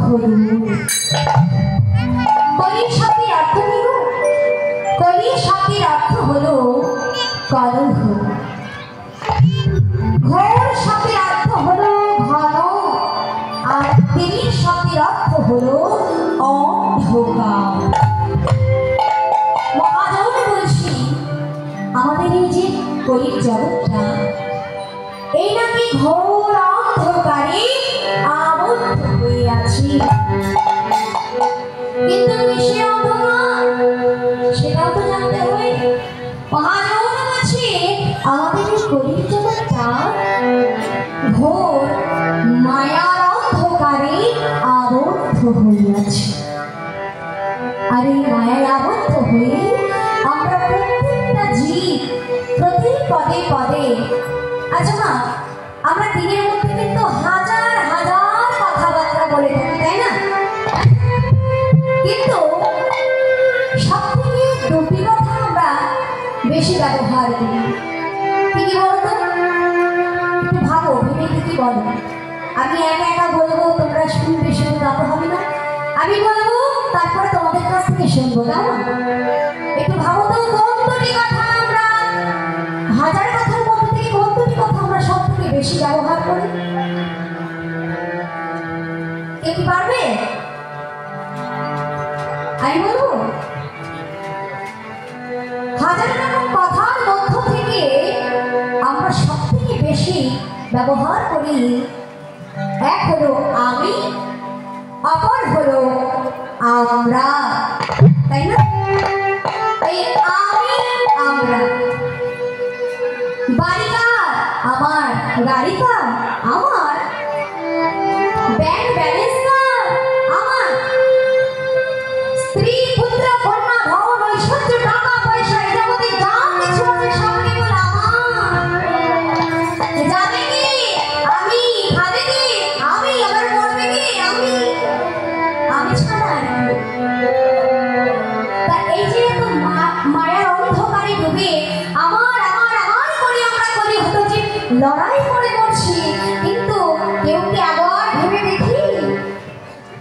হলো। কলি শব্দের অর্থ কি গো? কলি শব্দের অর্থ হলো কলহ। ঘোর শব্দের অর্থ হলো ঘন, আর তিমির শব্দের অর্থ হলো অন্ধকার। মহাজন বলছি আমাদের এই যে কলির জগৎটা, এই নাকি ঘোর অন্ধকারে আবদ্ধ হয়ে আছে। কিন্তু কিসের অন্ধকার সেটাও তো জানতে হবে। মহাজন বলছে আমাদের এই কলির জগৎটা ঘোর মায়ার অন্ধকারে আবদ্ধ হয়ে আছে। আর এই মায়ায় আবদ্ধ হয়ে আমরা প্রত্যেকটা জীব প্রতি পদে পদে, আচ্ছা মা, আমরা দিনের মধ্যে কিন্তু হাজার হাজার কথাবার্তা বলে থাকি, তাই না? কিন্তু সব থেকে দুটি কথা আমরা বেশি ব্যবহার করি। কি কি বলতো? একটু ভাবো, ভেবে কি বলো। আমি একা একা বলবো, তোমরা শুনবে, শুনে তাতে হবে না। আমি বলবো, তারপরে তোমাদের কাছ থেকে শুনবো, না? একটু ভাবো তো, কোন দুটি কথা আমরা হাজার কথার মধ্যে থেকে কোন দুটি কথা আমরা সব থেকে বেশি ব্যবহার করি? কে কি পারবে? আমি বলবো, হাজার রকম কথার মধ্য থেকে আমরা সব থেকে বেশি ব্যবহার করি, এক হলো আমি, অপর হলো আমরা, তাই না? এই আমি আমরা, বাড়ি কার? আমার। গাড়ি কার? আমার। ব্যাংক ব্যালেন্স কার? আমার। স্ত্রী, পুত্র, কন্যা, ভবন, ঐশ্বর্য, টাকা পয়সা, এই জগতে যা কিছু আছে সব কেবল আমার। যাবে কি? আমি। খাবে কি? আমি। আবার মরবে কি? আমি। আমি ছাড়া তা এই যে এত মায়ার অন্ধকারে ডুবে আমার আমার আমার করে আমরা করি হতো যে লড়াই করে মরছি, কিন্তু কেউ কি আবার ভেবে দেখি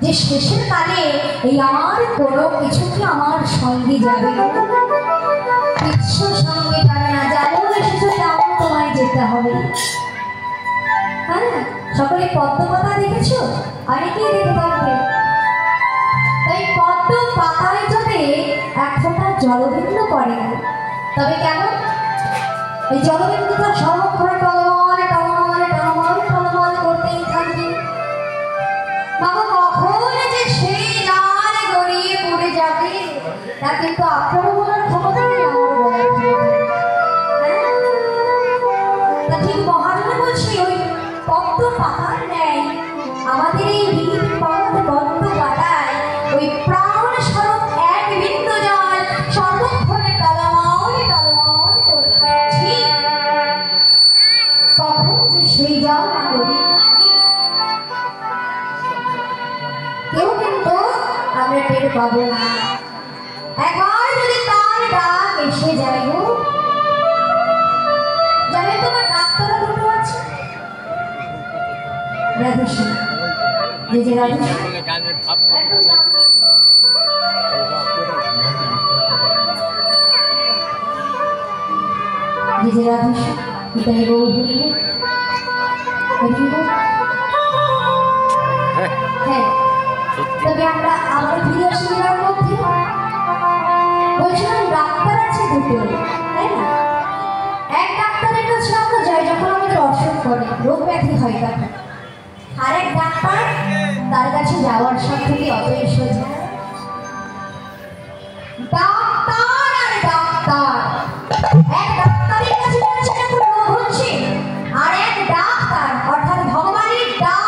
যে শেষের কালে এই আমার কোনো কিছু কি আমার সঙ্গে যাবে? কিচ্ছু সঙ্গে যাবে না। যেমন এসেছো তেমন তোমায় যেতে হবে। হ্যাঁ, সকলে পদ্ম পাতা দেখেছো? অনেকেই দেখে থাকবে। তাই পদ্ম পাতায় যদি এক ফোঁটা জলবিন্দু পড়ে, তবে কেমন? এই জলবিন্দুটা সর্বক্ষণ টলমল টলমল টলমল টলমল করতেই থাকবে। বাবা, কখন যে সেই জাল গড়িয়ে পড়ে যাবে তা কিন্তু আপনারও বলার ক্ষমতা নেই, আমারও বলার ক্ষমতা নেই। তা ঠিক মহাজনে বলছি, ওই পদ্ম পাতার ন্যায় আমাদের এই হৃদ পদ্ম পাতায় ওই প্রাণ স্বরূপ এক বিন্দু জল সর্বক্ষণে টলমল টলমল করছে। কখন যে সেই জল না করি কেউ কিন্তু আমরা টের পাবো না। একবার যদি তার ডাক এসে যায় গো, জানেন তোমার ডাক্তাররা দুটো আছে, রাধুশ্রী, যে যে রাধুশ্রী, যে যে রাধুশ্রী, এটাই গো হ্যাঁ। তবে আমরা আমাদের প্রিয় শিবিরের মধ্যে বলছিলাম ডাক্তার আছে দুটো, তাই না? এক ডাক্তারের কাছে আমরা যাই যখন আমাদের অসুখ করে, রোগ ব্যাধি হয় তখন। আর এক ডাক্তার, তার কাছে যাওয়ার সব থেকে অতই সোজা। ডাক্তার আর ডাক্তার, এক ডাক্তারের কাছে যাচ্ছে যখন রোগ হচ্ছে, আর এক ডাক্তার অর্থাৎ ভগবানের ডাক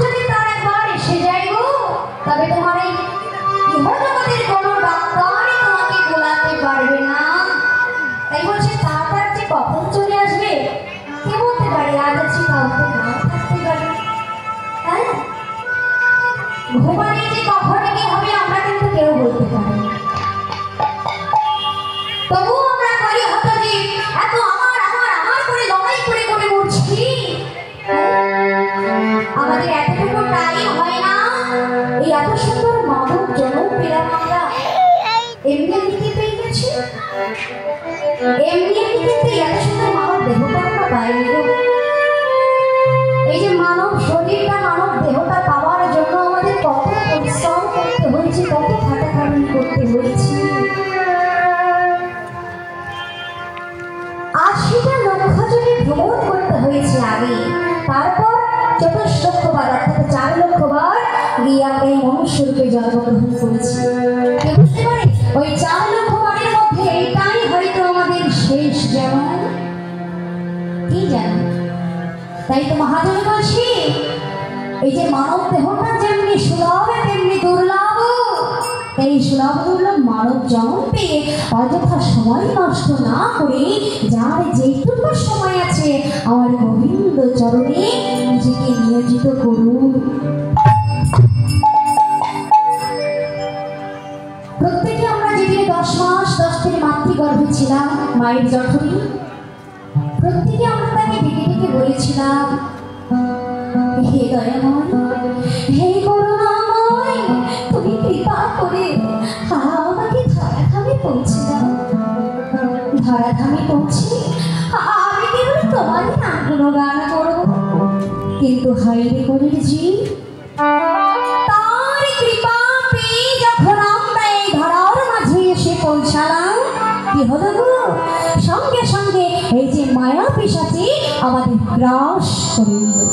যদি তার একবার এসে যায় গো, তবে তোমার এই ইহজগতের কোনো ডাক্তারই তোমাকে গোলাতে পারবে না। তাই বলছে তার যে কখন চলে আসবে কে বলতে পারে? আজ আছে কাউকে নাও থাকতে পারে। হ্যাঁ, ঘুমানে যে কখন কি হবে আমরা কিন্তু কেউ বলতে পারি। তবু আমরা করি হতো যে এত আমার আমার আমার করে লড়াই করে করে উঠছি। আমাদের এতটুকু এমনি এমনি পেয়ে গেছি, এমনি এমনি কিন্তু এত সুন্দর মানব দেহটা আমরা পাইনি। এই যে মানব শরীরটা, মানব দেহটা পাওয়ার জন্য আমাদের কত পরিশ্রম করতে হয়েছে, কত খাটাখাটনি করতে হয়েছে। 80টা লক্ষ্য যদি ভ্রমণ করতে হয়েছে আগে, তারপর 24 লক্ষবার অর্থাৎ 4 লক্ষবার গিয়ে আমরা এই মনুষ্যরূপে জন্মগ্রহণ করেছি। কেউ বুঝতে পারে ওই 4 লক্ষবারের মধ্যে এটাই হয়তো আমাদের শেষ জন্ম, কি জানো? তাই তো মহাজন বলছি, এই যে মানব দেহটা যেমনি সুলভ তেমনি দুর্লভ, এই সুলভ দুর্লভ মানব জন্ম পেয়ে অযথা সময় নষ্ট না করে যার যেটুকু সময় আছে আমার গোবিন্দ চরণে নিজেকে নিয়োজিত করুন। প্রত্যেকে আমরা যেদিন 10 মাস 10 দিন মাতৃগর্ভে ছিলাম মায়ের জঠরে, প্রত্যেকে আমরা তাকে ডেকে ডেকে বলেছিলাম, হে দয়াময়, হে করুণাময়, তুমি কৃপা করে আমাকে ধরাধামে পৌঁছে দাও। ধরাধামে পৌঁছে আমি কেবল তোমারই নাম গুণগান করব। কিন্তু হাইরে করির জি, তার কৃপা পেয়ে যখন আমরা এই ধরার মাঝে এসে পৌঁছালাম, কি হলো গো? সঙ্গে সঙ্গে এই যে মায়া পিশাচি আমাদের গ্রাস করে নিল।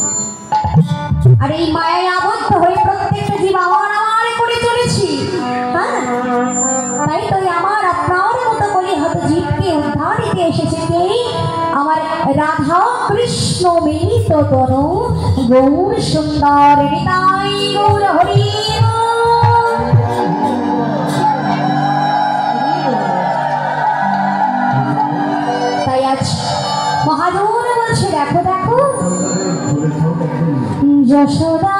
আর এই মায়ায় আবদ্ধ হয়ে প্রত্যেকটা জীব আমার আমার করে চলেছি। হ্যাঁ, তাই তো আমার আপনার মতো বলি হয়তো জীবকে উদ্ধার দিতে এসেছে কে? আমার রাধা কৃষ্ণ মিলিত তনু গৌর সুন্দর নিতাই গৌর হরি। তাই আজ মহাজন বলছে, দেখো দেখো যশোদা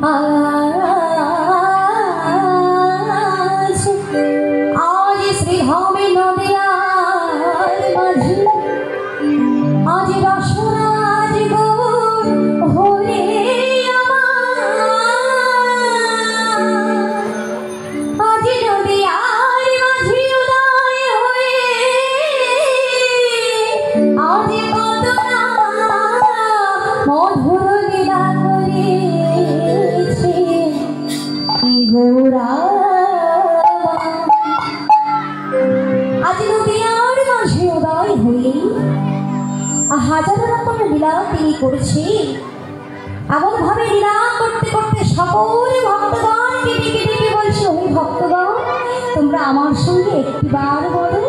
আজ আজ শ্রীধামে নদিয়ার মাঝে আজ রসরাজ গৌর হরে আজ নদিয়ার মাঝে উদয় হয়ে আজ কত না মধুর লীলা করেছে গৌরা। আজ নদিয়ার মাঝে উদয় হয়ে হাজারো রকমের লীলা তিনি করেছে। এমন ভাবে লীলা করতে করতে সকল ভক্তগণকে ডেকে ডেকে বলছে, ওই ভক্তগণ তোমরা আমার সঙ্গে একটিবার বলো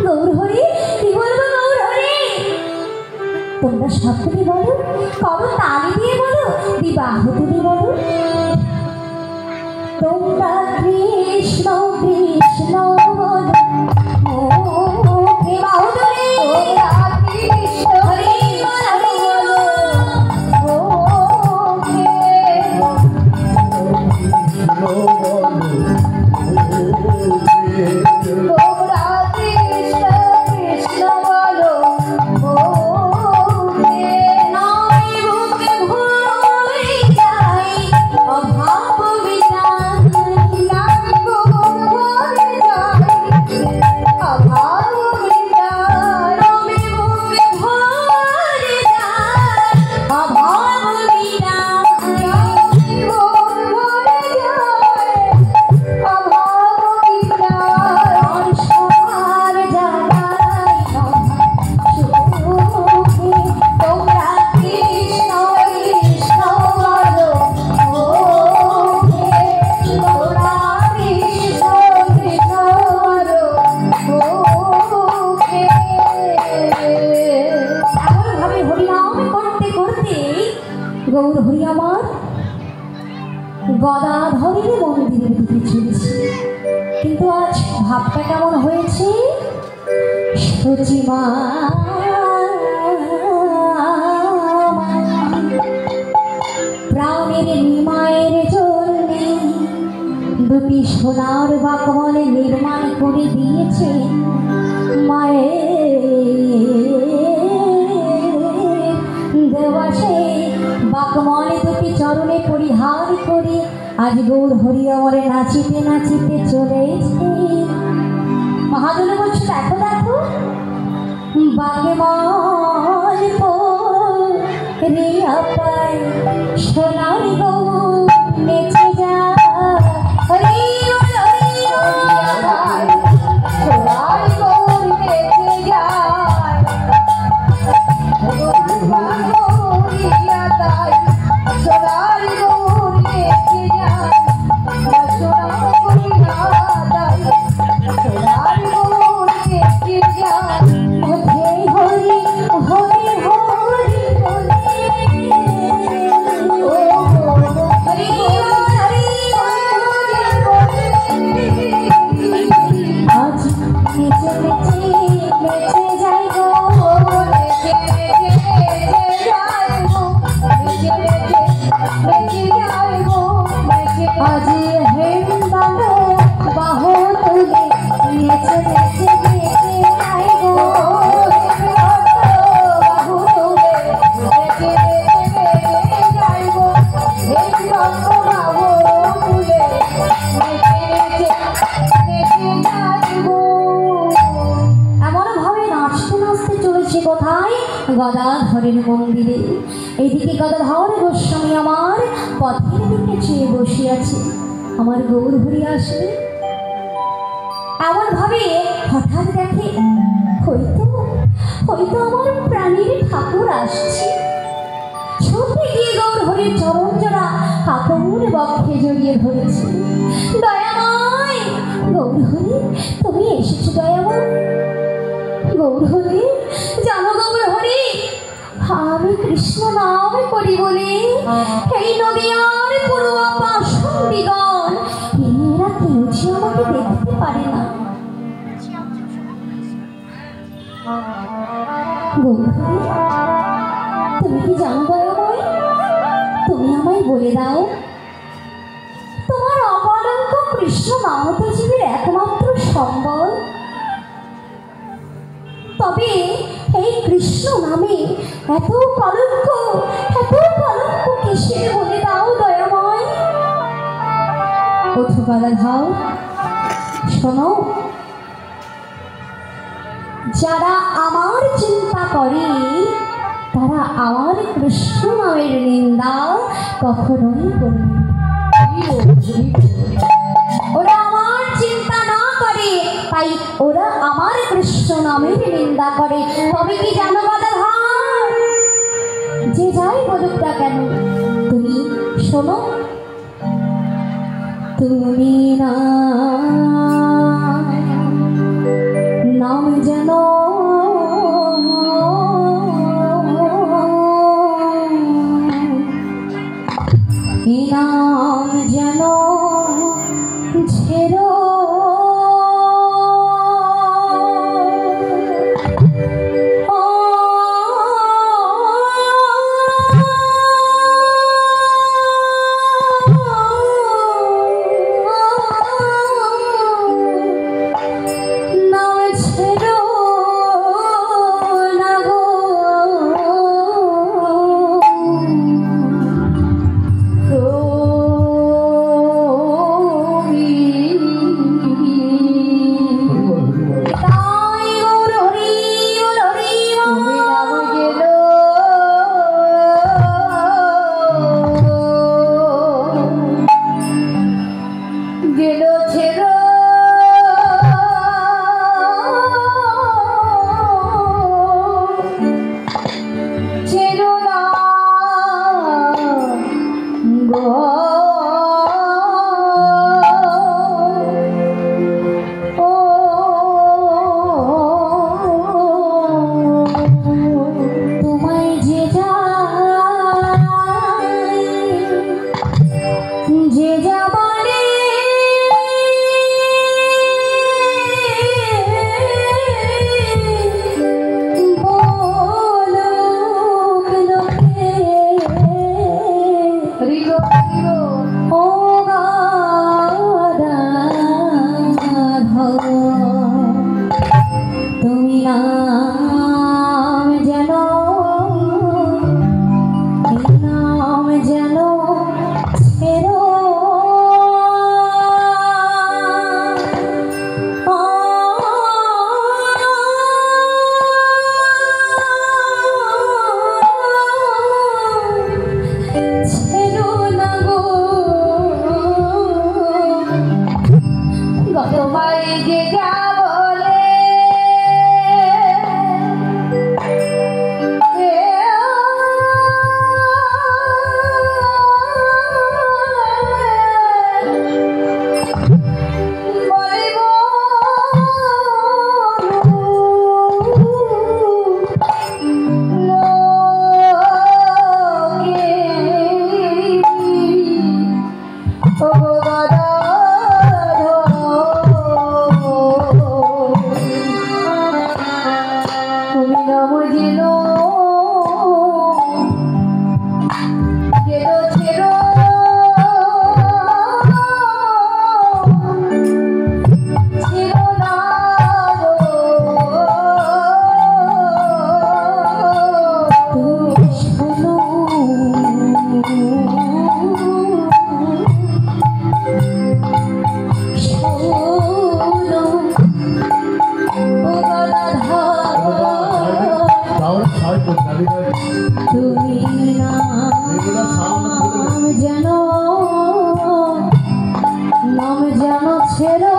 গৌর হরি। কি বলবো গৌর হরি? তোমরা সকলে বলো, করো তালি দিয়ে বলো, বিবাহ তুলে বলো, তোমরা কৃষ্ণ কৃষ্ণ বলো। গৌর হরি আমার গদাধরের মন্দিরের দিকে চলেছে, কিন্তু আজ ভাবটা কেমন হয়েছে? সচিমা প্রাণের নিমায়ের জন্য দুটি সোনার বাকমলে নির্মাণ করে দিয়েছে মায়ের দেওয়া সেই বাকমলে দুটি চরণে পরিহার করে আজ গৌর হরি আমরে নাচিতে নাচিতে চলেছে। মহাজন বলছে, দেখো দেখো বাকমল রে আপায় সোনার গৌর নেচে যায়। সোনার গৌর নেচে যায়, সোনার গৌর নেচে যায়, সোনার গৌর নেচে যায়। হরে হরি হরে হরি আজ নেচে নেচে নেচে যাই গো, নেচে নেচে নেচে যাই গো, নেচে নেচে নেচে যাই গো, আজ হেমদানো বাহু তুলে নেচে নেচে নেচে যাই গো, বাহু তুলে নেচে নেচে নেচে যাই গো, হেমদানো বাহু তুলে নেচে নেচে নেচে যাই গো। এমন ভাবে নাচতে নাচতে চলেছে কোথায়? গদাধরের মন্দিরে। এইদিকে গদাধর গোস্বামী আমার পথের দিকে চেয়ে বসে আছে, আমার গৌর হরি আসবে। এমন ভাবে হঠাৎ দেখে হয়তো হয়তো আমার প্রাণীর ঠাকুর আসছে। ছুটে গিয়ে গৌর হরির চরণ জোড়া কাপড় বক্ষে জড়িয়ে ধরেছে। দয়াময় গৌর হরি, তুমি এসেছো দয়াময়। গৌর হরি, জানো গৌর হরি, আমি কৃষ্ণ নাম করি বলে এই নদিয়ার পড়ুয়া পাষণ্ডিগণ এরা কেউ যে আমাকে দেখতে পারে না। গৌর হরি, তুমি কি জানো দয়াময়, তুমি আমায় বলে বলে দাও, তোমার অকলঙ্ক কৃষ্ণ নাম তো জীবের একমাত্র সম্বল। তবে এই কৃষ্ণ নামে এত কলঙ্ক কিসের বলে দাও দয়াময়। কঠোপালা ধাও, শোনো, যারা আমার চিন্তা করে তারা আমার কৃষ্ণ নামের নিন্দা কখনোই করবে। ওরা আমার চিন্তা না করে, তাই ওরা আমার কৃষ্ণ নামের নিন্দা করে। তবে কি জানো গদাধর, যে যাই বলুক না কেন, তুমি শোনো, তুমি না নাম যেন নাম যেন ছেড়ো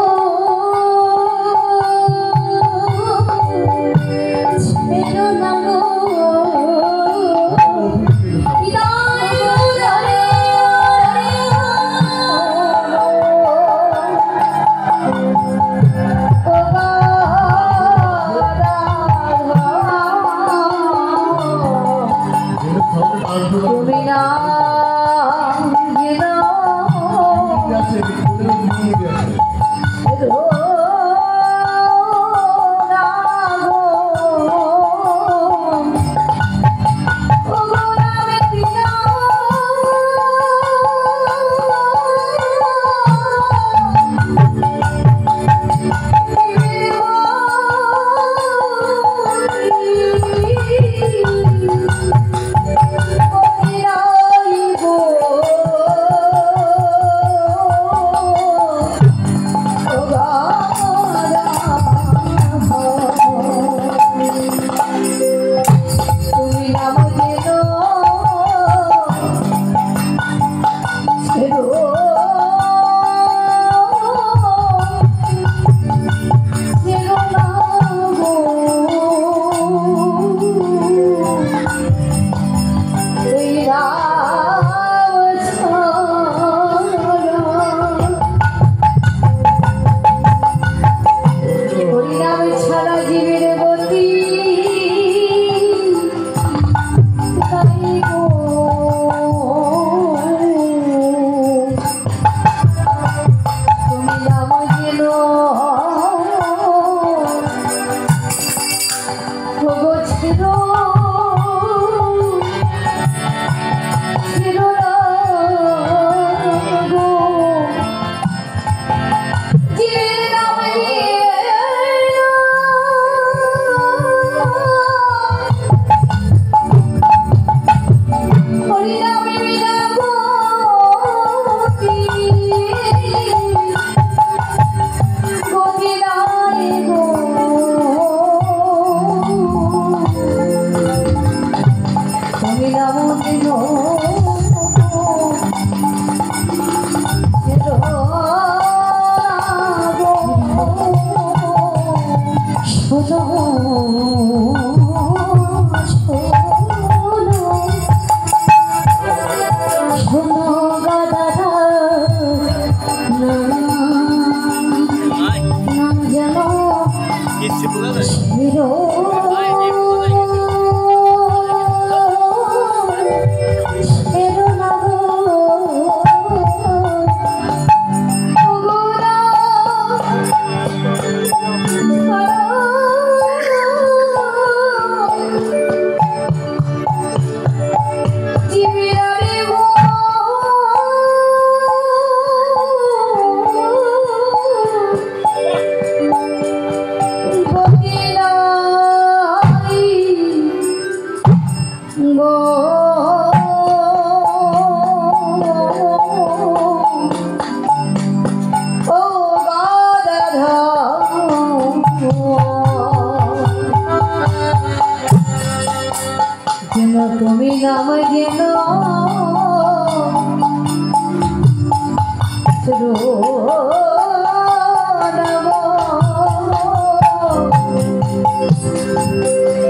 নাম যেন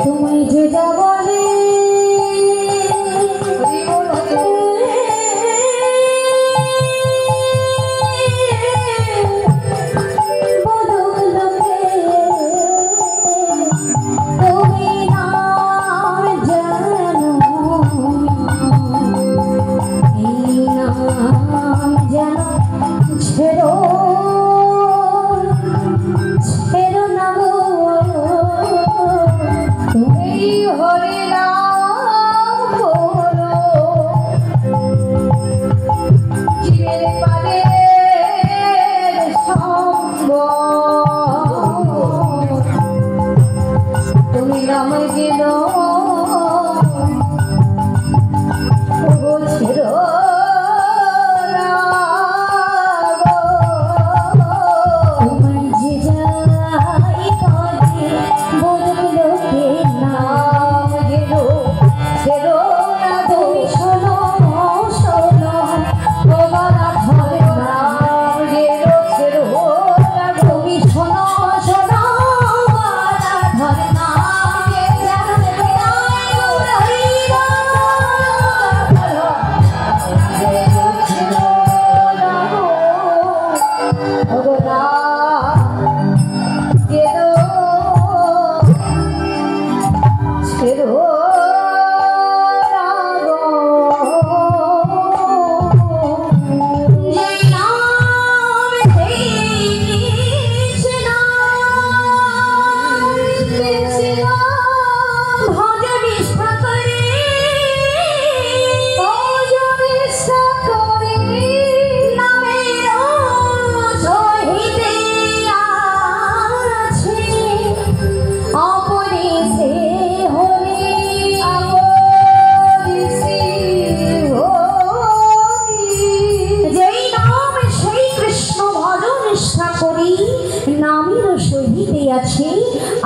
তুমি যে যাবলে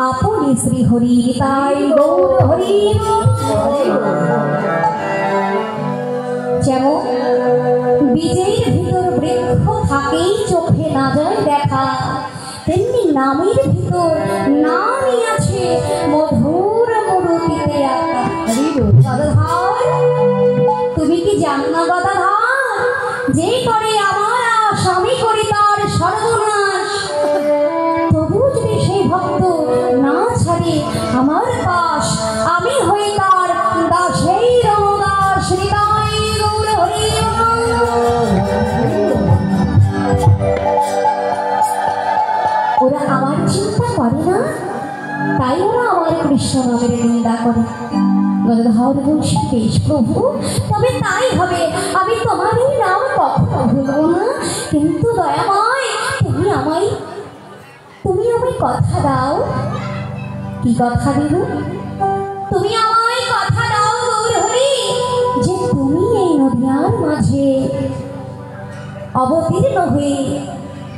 আপনি শ্রী হরি তাই গৌর হরি। যেমন বীজের ভিতর বৃক্ষ থাকেই চোখে না যায় দেখা, তেমনি নামের ভিতর নামই আছে মধুর মরুতিতে আঁকা। গদাধর তুমি কি জানো না গদাধর, যে করে আমার স্বামী করে তার সর্বনাশ, তবু যদি সেই ভক্ত না ছাড়ে আমার পাশ, আমি হই তার দাসেই রমদাস। হৃদয় গৌর হরি। ওরা আমার চিন্তা করে না, তাই ওরা আমার কৃষ্ণ নামের নিন্দা করে। গদাধর বলছি বেশ প্রভু, তবে তাই হবে, আমি তোমারই নাম কখনো ভুলব না। কিন্তু দয়াময় তুমি আমায় কথা দাও। কি কথা দেব? তুমি আমায় কথা দাও গৌর হরি, যে তুমি এই নদিয়ার মাঝে অবতীর্ণ হয়ে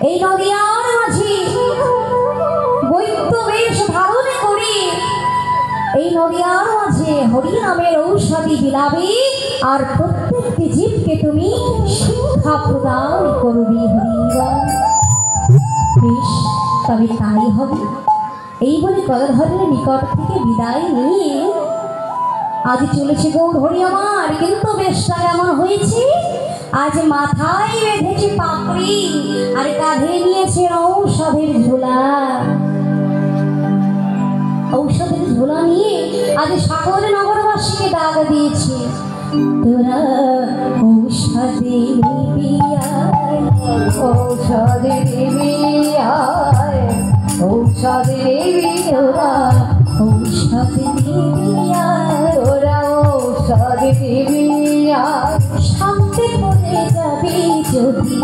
এই নদিয়ার মাঝে বৈদ্য বেশ ধারণ করে এই নদিয়ার মাঝে হরি নামের ঔষধি বিলাবে, আর প্রত্যেকটি জীবকে তুমি শিক্ষা প্রদান করবি। হরিবল। বেশ, তবে তাই হবে। এই বলে গদাধরের নিকট থেকে বিদায় নিয়ে আজ চলেছে গৌর হরি আমার। কিন্তু বেশটা কেমন হয়েছে, আজ মাথায় বেঁধেছে পাপড়ি আর কাঁধে নিয়েছে ঔষধের ঝোলা। ঔষধের ঝোলা নিয়ে আজ সকল নগরবাসীকে ডাক দিয়েছে, তোরা ঔষধে নিবি আয়, ঔষধে নিবি আয়, ঔষধে নিবি তোরা, ঔষধে নিবি আয়, তোরা ঔষধে নিবি আয়। শান্তি পড়ে যাবি যদি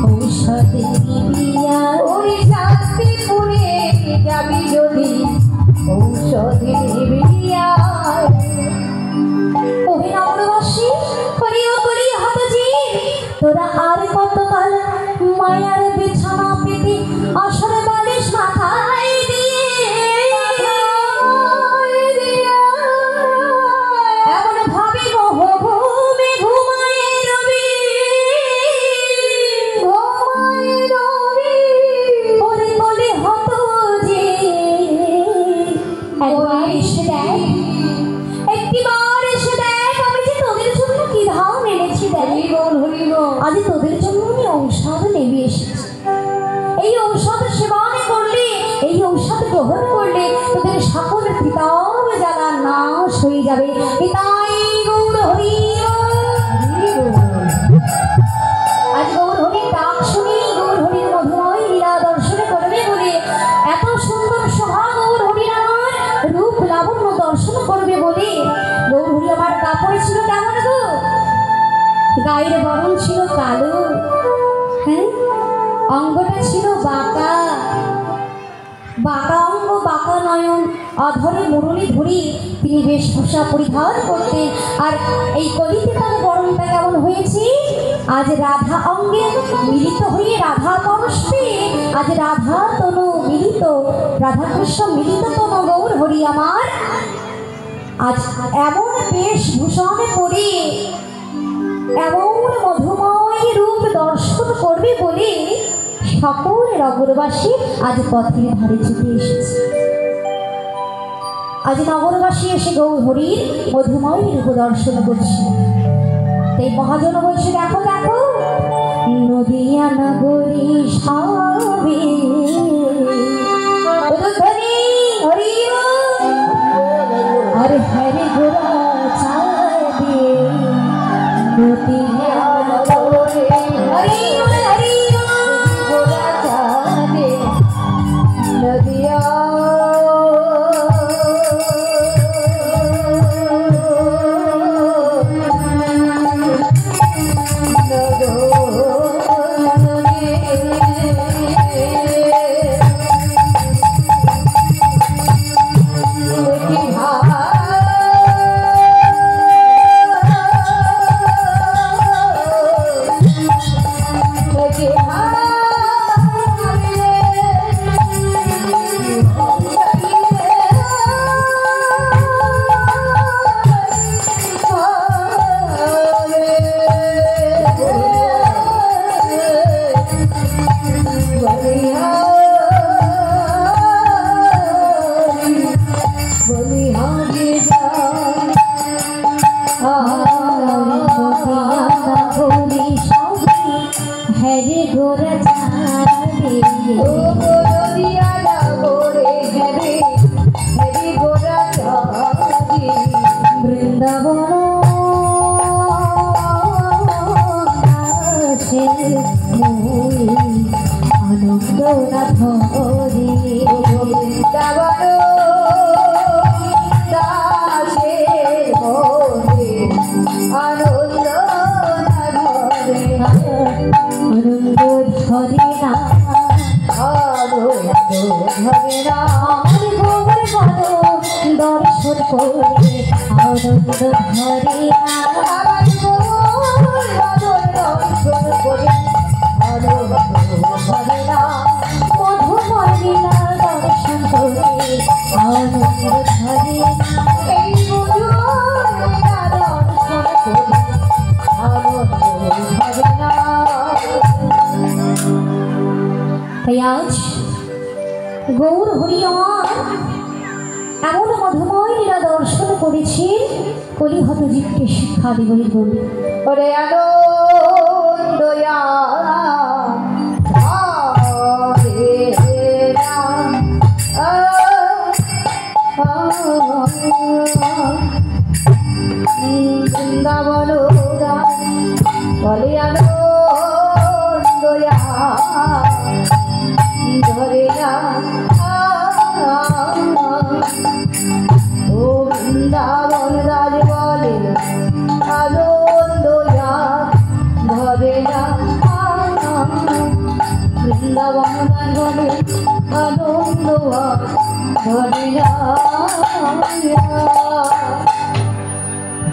ঔষধে নিবি আয়, ওই শান্তি পড়ে যাবি যদি ঔষধে নিবি আয়। অভিনববাসী করিও করি হতজি, তোরা আর কতকাল মায়ার বিছানা পেতে আসরে বালিশ মাথায় দিয়ে এমন ভাবে তোদের জন্য আমি ঔষধ নেমে এসেছি। এই ঔষধ সেবন করলে, এই ঔষধ গ্রহণ করলে তোদের সকল পিতাব জ্বালা নাশ হয়ে যাবে। পিতাই গৌর হরি। আজ গৌর হরির ডাক শুনি, গৌর হরির মধুময় লীলা দর্শন করবে বলে, এত সুন্দর শোভা গৌর হরির আমার রূপ লাবণ্য দর্শন করবে বলে গৌর হরি আমার কাপড় ছিল কেমন গো? গায়ের বরণ ছিল কালো, হ্যাঁ, অঙ্গটা ছিল বাঁকা, বাঁকা অঙ্গ বাঁকা নয়ন, অধরে মুরলি ধরি তিনি বেশভূষা পরিধান করতেন। আর এই কলিতে তার বরণটা কেমন হয়েছে? আজ রাধা অঙ্গে মিলিত হয়ে রাধা কষ্টে, আজ রাধা তনু মিলিত, রাধাকৃষ্ণ মিলিত তনু গৌর হরি আমার আজ এমন বেশভূষণ পরে এমন মধুময় রূপ দর্শন করবে বলে সকল নগরবাসী আজ পথের ধারে ছুটে এসেছে। আজ নগরবাসী এসে গৌর হরির মধুময় রূপ দর্শন করছে। তাই মহাজন বলছে, দেখো দেখো নদিয়া নগরী সবে হরি আর হরে গোরা চাঁদে নদিয়া নগরী হরি হরি গোরা চাঁদে নদিয়া দর্শন করে আনন্দ ধরে মধুময় লীলা দর্শন করে আনন্দ ধরে এই লীলা দর্শন করে আনন্দ ধরে না। তাই আজ গৌর হরি আমার এমন মধুময় লীলা দর্শন করেছি, কলিহত জীবকে শিক্ষা দিবই বলি ওরে আনন্দয়া বৃন্দাবন বলে আনন্দয়া ধরে না ও বৃন্দাবন রাজ বলে আনন্দয়া ধরে না বৃন্দাবন বলে আনন্দয়া ধরে না।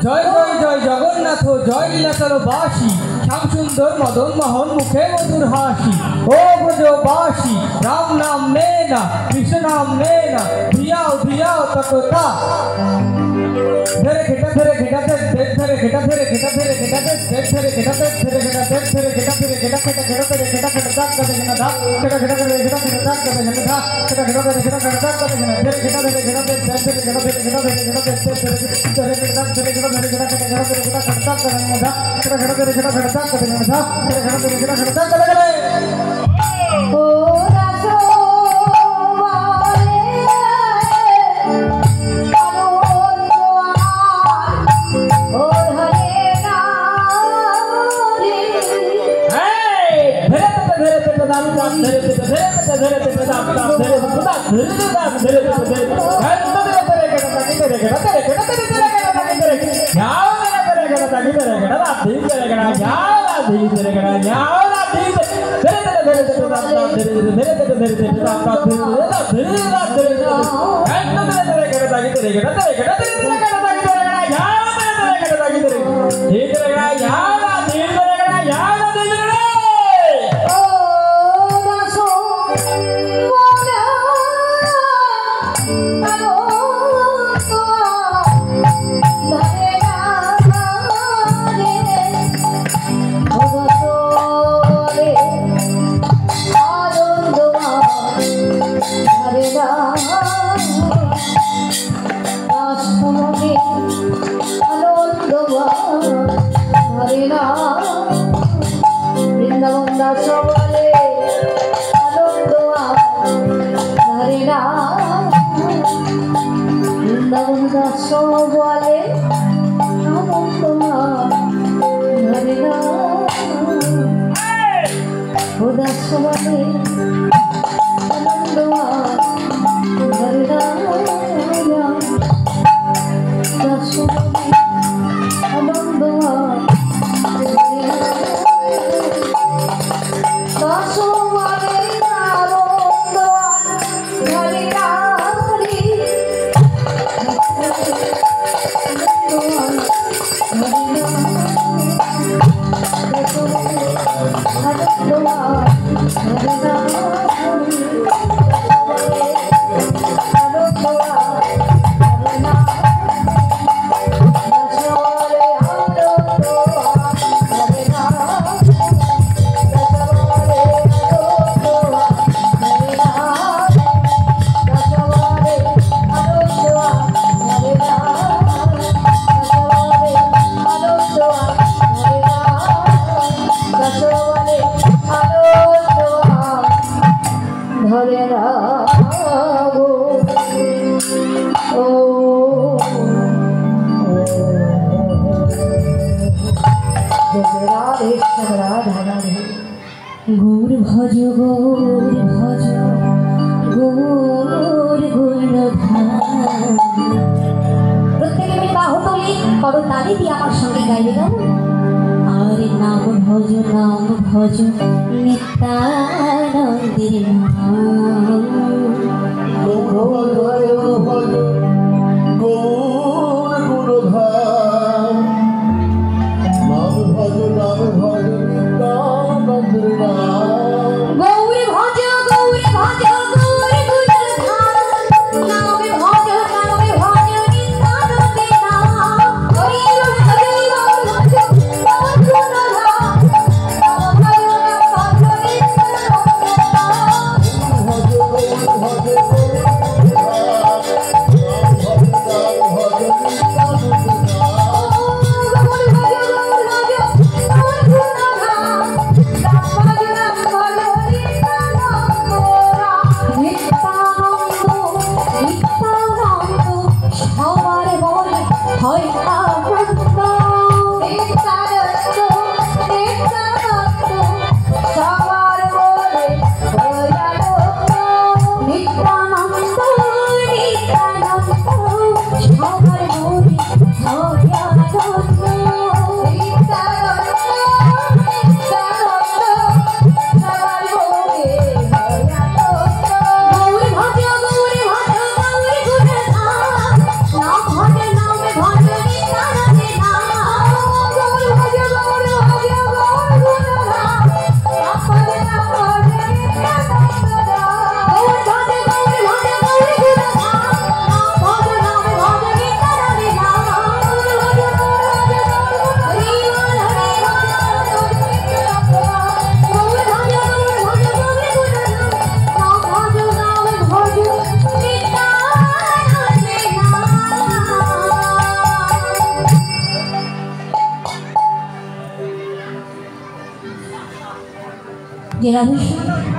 জয় জয় জয় জগন্নাথ জয় লীলাচল বাসী শ্যাম সুন্দর মদন মোহন মুখে মধুর হাসি ও ব্রজবাসী রাম নাম নে না কৃষ্ণ নাম নে না ধিয়াও ধিয়াও তততা ধরে ঘেটা ধরে ঘেটা ধরে ঘেটা ধরে ঘেটা ধরে ঘেটা ধরে ঘেটা ধরে ঘেটা ধরে ঘেটা ধরে ঘেটা ধরে ও দাসো গৌর ভজ গৌর ভজ গৌর গৌরধাম। প্রত্যেকে আমি বাহু তুলি করো তালি দিয়ে আমার সঙ্গে গাইবে গান। আর নাম ভজ নিত্যানন্দের নাম। যে রাধেশ্যাম